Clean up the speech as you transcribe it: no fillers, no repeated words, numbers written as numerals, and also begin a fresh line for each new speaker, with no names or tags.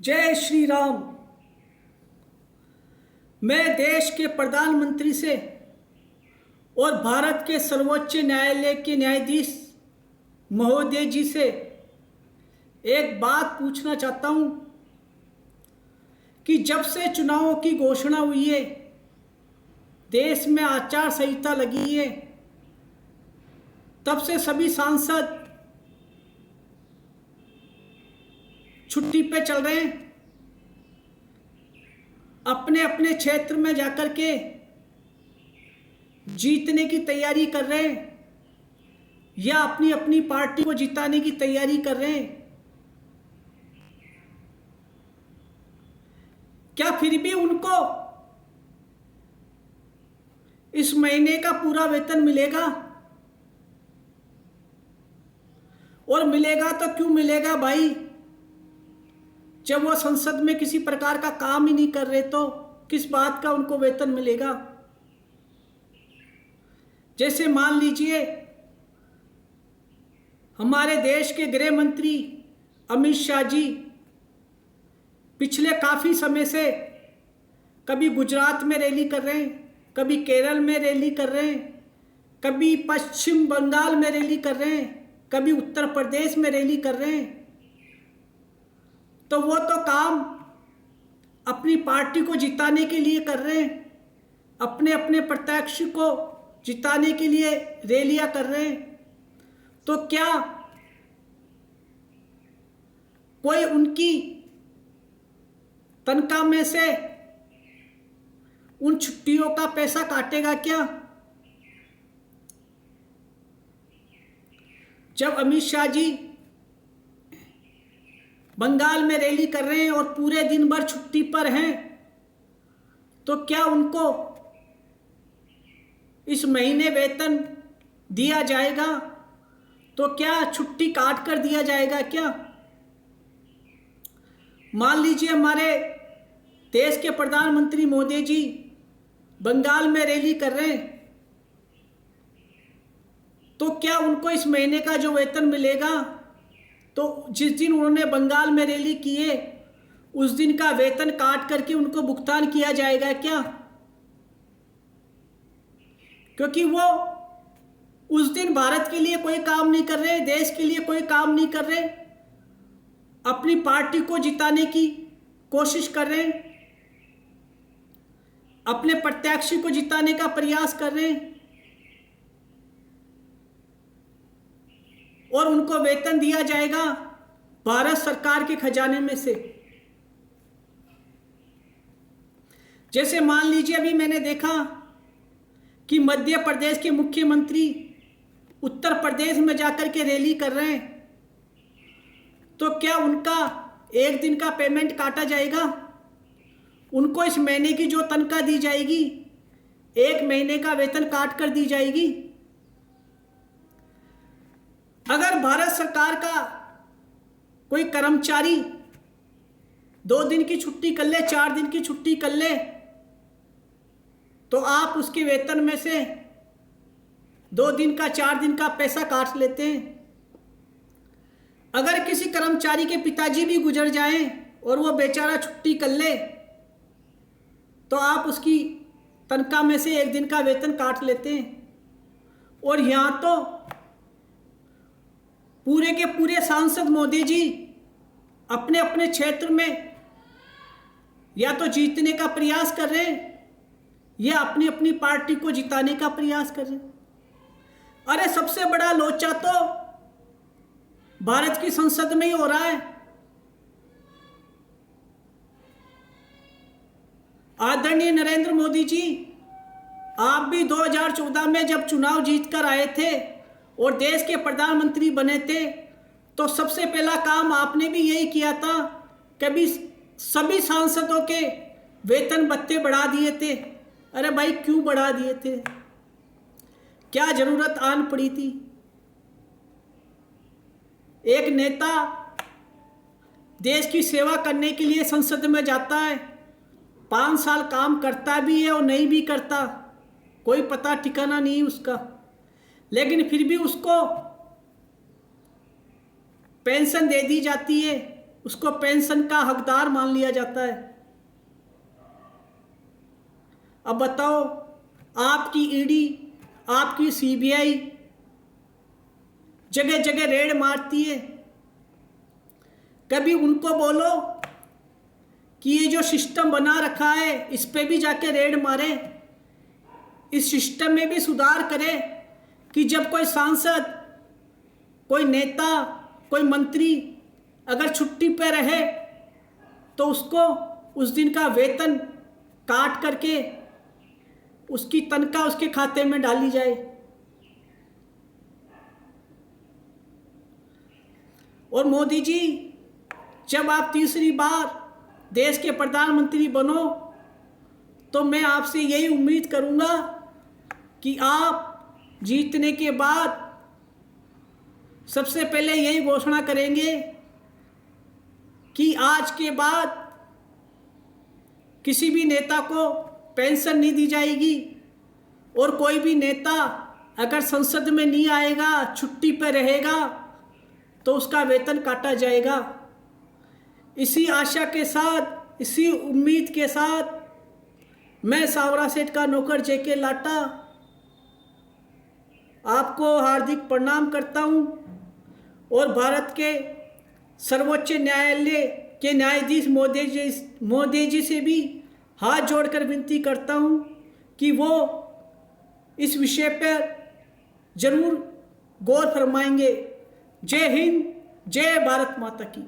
जय श्री राम। मैं देश के प्रधानमंत्री से और भारत के सर्वोच्च न्यायालय के न्यायाधीश महोदय जी से एक बात पूछना चाहता हूं कि जब से चुनावों की घोषणा हुई है, देश में आचार संहिता लगी है, तब से सभी सांसद छुट्टी पे चल रहे हैं, अपने अपने क्षेत्र में जाकर के जीतने की तैयारी कर रहे हैं या अपनी अपनी पार्टी को जिताने की तैयारी कर रहे हैं। क्या फिर भी उनको इस महीने का पूरा वेतन मिलेगा? और मिलेगा तो क्यों मिलेगा भाई? जब वो संसद में किसी प्रकार का काम ही नहीं कर रहे तो किस बात का उनको वेतन मिलेगा? जैसे मान लीजिए हमारे देश के गृह मंत्री अमित शाह जी पिछले काफी समय से कभी गुजरात में रैली कर रहे हैं, कभी केरल में रैली कर रहे हैं, कभी पश्चिम बंगाल में रैली कर रहे हैं, कभी उत्तर प्रदेश में रैली कर रहे हैं। तो वो तो काम अपनी पार्टी को जिताने के लिए कर रहे हैं, अपने अपने प्रत्याशी को जिताने के लिए रैलियां कर रहे हैं। तो क्या कोई उनकी तनख्वाह में से उन छुट्टियों का पैसा काटेगा क्या? जब अमित शाह जी बंगाल में रैली कर रहे हैं और पूरे दिन भर छुट्टी पर हैं, तो क्या उनको इस महीने वेतन दिया जाएगा? तो क्या छुट्टी काट कर दिया जाएगा क्या? मान लीजिए हमारे देश के प्रधानमंत्री मोदी जी बंगाल में रैली कर रहे हैं, तो क्या उनको इस महीने का जो वेतन मिलेगा, तो जिस दिन उन्होंने बंगाल में रैली की है उस दिन का वेतन काट करके उनको भुगतान किया जाएगा क्या? क्योंकि वो उस दिन भारत के लिए कोई काम नहीं कर रहे, देश के लिए कोई काम नहीं कर रहे, अपनी पार्टी को जिताने की कोशिश कर रहे हैं, अपने प्रत्याशी को जिताने का प्रयास कर रहे हैं और उनको वेतन दिया जाएगा भारत सरकार के खजाने में से। जैसे मान लीजिए अभी मैंने देखा कि मध्य प्रदेश के मुख्यमंत्री उत्तर प्रदेश में जाकर के रैली कर रहे हैं, तो क्या उनका एक दिन का पेमेंट काटा जाएगा? उनको इस महीने की जो तनख्वाह दी जाएगी एक महीने का वेतन काट कर दी जाएगी? अगर भारत सरकार का कोई कर्मचारी 2 दिन की छुट्टी कर ले, 4 दिन की छुट्टी कर ले, तो आप उसके वेतन में से 2 दिन का 4 दिन का पैसा काट लेते हैं। अगर किसी कर्मचारी के पिताजी भी गुजर जाएं और वो बेचारा छुट्टी कर ले, तो आप उसकी तनख्वाह में से 1 दिन का वेतन काट लेते हैं। और यहाँ तो पूरे के पूरे सांसद मोदी जी अपने अपने क्षेत्र में या तो जीतने का प्रयास कर रहे हैं या अपनी अपनी पार्टी को जिताने का प्रयास कर रहे हैं। अरे सबसे बड़ा लोचा तो भारत की संसद में ही हो रहा है। आदरणीय नरेंद्र मोदी जी, आप भी 2014 में जब चुनाव जीतकर आए थे और देश के प्रधानमंत्री बने थे, तो सबसे पहला काम आपने भी यही किया था, कभी सभी सांसदों के वेतन भत्ते बढ़ा दिए थे। अरे भाई क्यों बढ़ा दिए थे? क्या जरूरत आन पड़ी थी? एक नेता देश की सेवा करने के लिए संसद में जाता है, 5 साल काम करता भी है और नहीं भी करता, कोई पता ठिकाना नहीं उसका, लेकिन फिर भी उसको पेंशन दे दी जाती है, उसको पेंशन का हकदार मान लिया जाता है। अब बताओ, आपकी ईडी, आपकी सीबीआई जगह जगह रेड मारती है, कभी उनको बोलो कि ये जो सिस्टम बना रखा है इस पे भी जाके रेड मारे, इस सिस्टम में भी सुधार करे कि जब कोई सांसद, कोई नेता, कोई मंत्री अगर छुट्टी पे रहे तो उसको उस दिन का वेतन काट करके उसकी तनख्वाह उसके खाते में डाली जाए। और मोदी जी, जब आप तीसरी बार देश के प्रधानमंत्री बनो तो मैं आपसे यही उम्मीद करूंगा कि आप जीतने के बाद सबसे पहले यही घोषणा करेंगे कि आज के बाद किसी भी नेता को पेंशन नहीं दी जाएगी और कोई भी नेता अगर संसद में नहीं आएगा, छुट्टी पर रहेगा, तो उसका वेतन काटा जाएगा। इसी आशा के साथ, इसी उम्मीद के साथ मैं सावरा सेठ का नौकर जेके लाटा आपको हार्दिक प्रणाम करता हूं और भारत के सर्वोच्च न्यायालय के न्यायाधीश मोदी जी से भी हाथ जोड़कर विनती करता हूं कि वो इस विषय पर जरूर गौर फरमाएंगे। जय हिंद, जय भारत माता की।